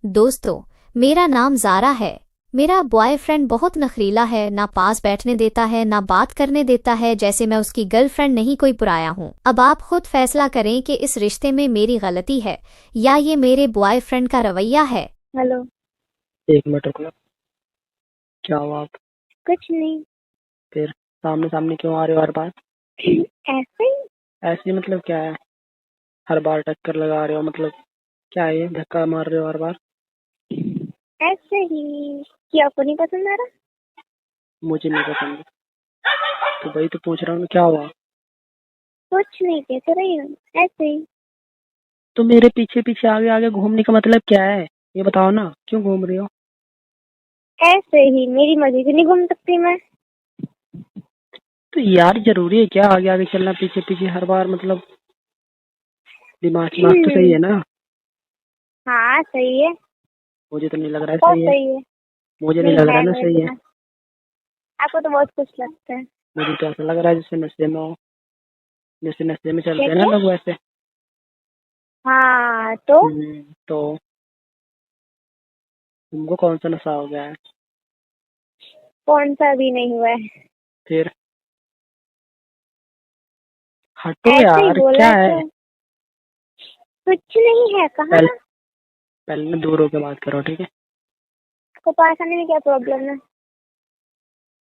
दोस्तों, मेरा नाम ज़ारा है। मेरा बॉयफ्रेंड बहुत नखरीला है, ना पास बैठने देता है ना बात करने देता है, जैसे मैं उसकी गर्लफ्रेंड नहीं कोई पराया हूँ। अब आप खुद फैसला करें कि इस रिश्ते में मेरी गलती है या ये मेरे बॉयफ्रेंड का रवैया है। हेलो। एक मिनट रुको। क्या हुआ आप? कुछ नहीं। फिर सामने सामने क्यों आ रहे हो हर बार? ऐसे ही। ऐसे ही मतलब क्या है? हर बार टक्कर लगा रहे हो मतलब क्या है ये? धक्का मार रहे हो हर बार? ऐसे ही। क्या आपको नहीं पसंद आ रहा? मुझे नहीं पसंद। तो वही तो पूछ रहा हूँ, क्या हुआ? कुछ नहीं, कैसे रही हो? ऐसे ही। तो मेरे पीछे पीछे आगे आगे घूमने का मतलब क्या है? ये बताओ ना, क्यों घूम रही हो? ऐसे ही, मेरी मर्जी से नहीं घूम सकती मैं। तो यार जरूरी है क्या आगे आगे चलना, पीछे पीछे हर बार मतलब? दिमाग दिमाग तो सही है ना? हाँ सही है। मुझे तो नहीं लग रहा है बहुत सही है। सही है। मुझे नहीं नहीं लग रहा है है ना मेरे सही है। पास। आपको तो बहुत कुछ लगता है। मुझे तो ऐसा लग रहा है जैसे नशे में हो। जैसे नशे में क्या चलते हैं ना क्या? लोग वैसे। हाँ तो तो तुमको कौन सा नशा हो गया है? कौन सा भी नहीं हुआ है। फिर हटो ऐसे ही यार, बोला क्या है है? तो। कुछ नहीं है, कहा पहले ना। पहले ना दूर होके बात करो, ठीक है? आपको पास आने में क्या प्रॉब्लम है?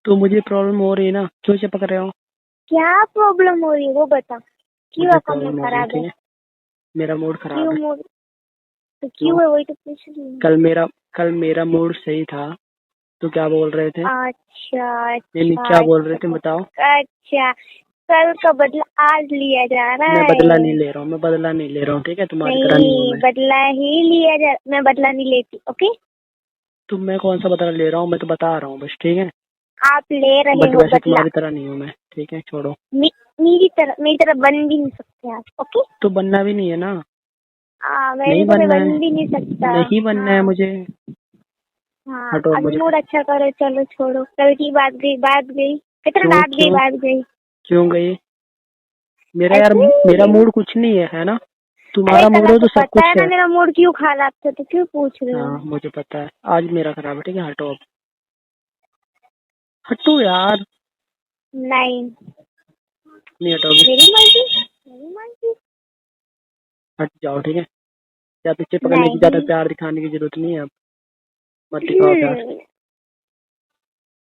तो मुझे प्रॉब्लम हो रही है ना, क्यों चिपक रहे हो? क्या प्रॉब्लम हो रही है वो बता। क्यों मुझे आपका मूड प्रॉब्लम हो रही है, खराब ठीक है? है? मेरा मूड खराब क्यों है। मूड? तो क्यों? क्यों है वही तो पूछ रही हूँ। कल मेरा मूड सही था। तो क्या बोल रहे थे? अच्छा नहीं नहीं, अच्छा क्या बोल रहे थे अच्छा। बताओ? अच्छा। कल का बदला आज लिया जा रहा मैं बदला नहीं है। ले रहा हूँ, मैं बदला नहीं ले रहा हूँ, ठीक है? तुम्हारी तरह नहीं हूँ नहीं, मैं। बदला ही लिया जा। मैं बदला नहीं लेती, ओके। तो मैं कौन सा बदला ले रहा हूँ? मैं तो बता रहा हूँ बस, ठीक है? आप ले रहे बट हो वैसे बदला। तुम्हारी तरह नहीं हूँ मैं, ठीक है? छोड़ो। मेरी तरह बन भी नहीं सकते आप, ओके। तो बनना भी नहीं है ना? हाँ, मेरी नहीं तरह बनना है। बन भी नहीं सकता। नहीं बनना है हाँ। मुझे। हाँ, हटो अभी मुझे। मूड अच्छा करो, चलो छोड़ो, कल की बात गई बात गई। कितना क्यों रात गई क्यों? बात गई। क्यों गई? मेरा यार, ऐसे मेरा ही। मूड कुछ नहीं है ना? अरे तुम्हारा कल मूड हो आपको तो सब पता है कुछ ना है। मेरा मूड क्यों खराब था, तो क्यों पूछ रहे हो? हाँ मुझे पता है, आज मेरा खराब है, ठीक है? हटो अब। हटो यार। नहीं। नहीं हटोगे? मेरी मर्जी। मेरी मर्जी। हट जाओ, ठीक है? या पीछे पकड़ने की, ज्यादा नहीं। प्यार दिखाने की जरूरत नहीं है अब। मत दिखाओ प्यार। हम्म,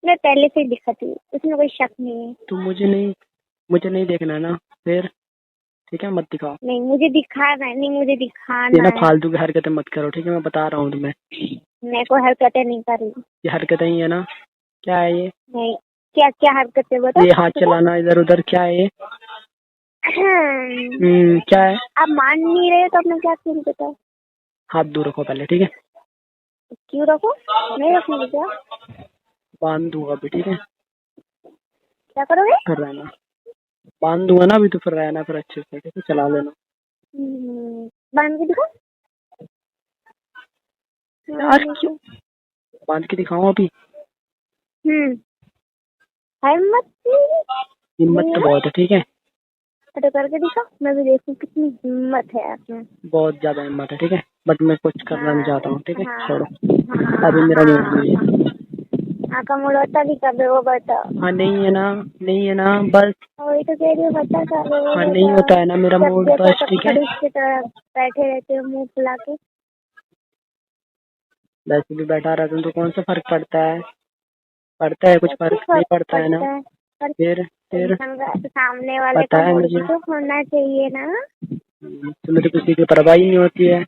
मैं पहले से ही दिखाती हूँ, उसमें कोई शक नहीं है। तो मुझे नहीं देखना है ना? फिर ठीक है, मत दिखाओ। नहीं मुझे दिखाना है, नहीं मुझे ये दिखाना ना है। फालतू की हरकतें मत करो, ठीक है? मैं बता रहा हूँ तुम्हें। मैं कोई हरकतें नहीं कर रही। ये हरकतें ही है ना? क्या है ये? नहीं। क्या क्या हरकतें बता ये हाथ बता। चलाना इधर उधर, क्या है ये? हम्म, क्या है? आप मान नहीं रहे हो तो अपना क्या फील बताओ। हाथ दूर रखो पहले, ठीक है? क्यों रखो? नहीं रखूंगी क्या? बांध दूंगा अभी, ठीक है? क्या करोगे? फिर रहना। बांध दूंगा ना अभी, तो फिर रहना फिर अच्छे से, ठीक है? चला लेना। बांध के दिखा। यार बांध क्यों? के। बांध के दिखाऊं अभी? हम्म। हिम्मत हिम्मत नहीं है तो ना? बहुत है, ठीक है? तो करके दिखा, मैं भी देखूं कितनी हिम्मत है आप में। बहुत ज्यादा हिम्मत है, ठीक है? बट मैं कुछ करना नहीं हाँ चाहता हूँ, ठीक है? हाँ छोड़ो। अभी हाँ मेरा मूड हाँ। नहीं है। हाँ का मूड होता भी कब है वो बताओ। हाँ नहीं है ना? नहीं है ना? बस। वही तो कह रही हूँ, बता कब है वो हाँ नहीं बताओ। होता है ना मेरा जब मूड, देखो बस, तब ठीक है? खड़ूस की तरह बैठे रहते हो मुंह फुला के। वैसे भी बैठा रहता हूँ तो कौन सा फर्क पड़ता है? पड़ता है कुछ कैसे फर्क? नहीं फर्क पड़ता है ना? पड़ता है? पर फिर इंसान का सामने वाले का पता है मूड भी मुझे। तो होना चाहिए ना। तुम्हें तो किसी की परवाह ही नहीं होती है।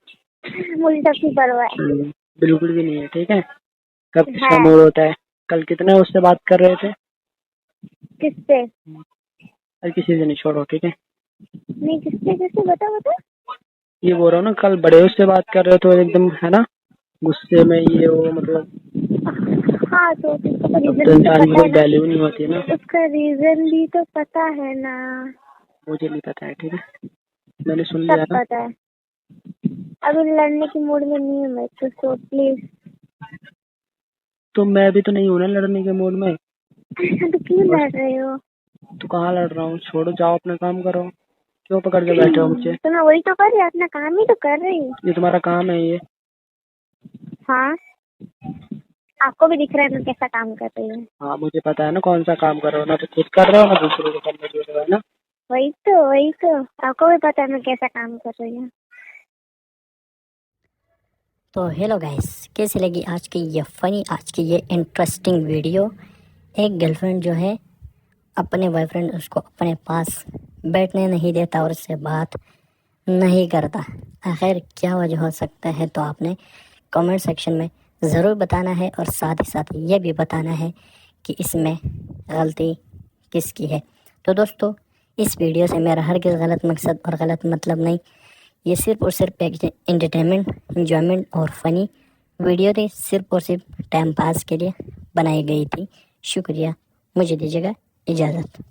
मुझे सबकी परवाह है। बिल्कुल भी नहीं है, ठीक है? कब किसका है। मूड होता है? कल कितने उससे बात कर रहे थे? किससे? कल किसी से नहीं, छोड़ो, ठीक है? नहीं किससे किससे बता बता। ये बोल रहा हूँ ना, कल बड़े उससे बात कर रहे हो तो एकदम, है ना? गुस्से में ये वो मतलब। हाँ तो उसका तो अब रीजन तो भी तो इंसान की पता है कोई ना। वैल्यू नहीं होती है ना? उसका रीजन भी तो पता है ना। मुझे नहीं पता है, ठीक है? मैंने सुन सब लिया ना? पता है। अभी लड़ने की मूड में नहीं हूँ मैं तो प्लीज। तो मैं भी तो नहीं हूँ ना लड़ने के मूड में। तो क्यों बस। लड़ रहे हो? तो कहाँ लड़ रहा हूँ? छोड़ो, जाओ अपना काम करो। क्यों पकड़ के बैठे हो मुझे? तो मैं वही तो कर रही हूँ, अपना काम ही तो कर रही हूँ। ये तुम्हारा काम है ये? हाँ, आपको भी दिख रहा है मैं कैसा काम कर रही हूँ। हाँ मुझे पता है ना कौन सा काम कर रहे हो, ना तो खुद कर रहे हो ना दूसरे को करने दे रहे हो, है ना। वही तो आपको भी पता है मैं कैसा काम कर रही हूँ। तो हेलो गाइस, कैसी लगी आज की ये इंटरेस्टिंग वीडियो। एक गर्लफ्रेंड जो है अपने बॉयफ्रेंड उसको अपने पास बैठने नहीं देता और उससे बात नहीं करता। आखिर क्या वजह हो सकता है, तो आपने कमेंट सेक्शन में ज़रूर बताना है और साथ ही साथ ये भी बताना है कि इसमें गलती किसकी है। तो दोस्तों, इस वीडियो से मेरा हरगिज़ गलत मकसद और गलत मतलब नहीं, ये सिर्फ और सिर्फ एक एंटरटेनमेंट, इंजॉयमेंट और फ़नी वीडियो थी, सिर्फ और सिर्फ टाइम पास के लिए बनाई गई थी। शुक्रिया, मुझे दीजिएगा इजाज़त।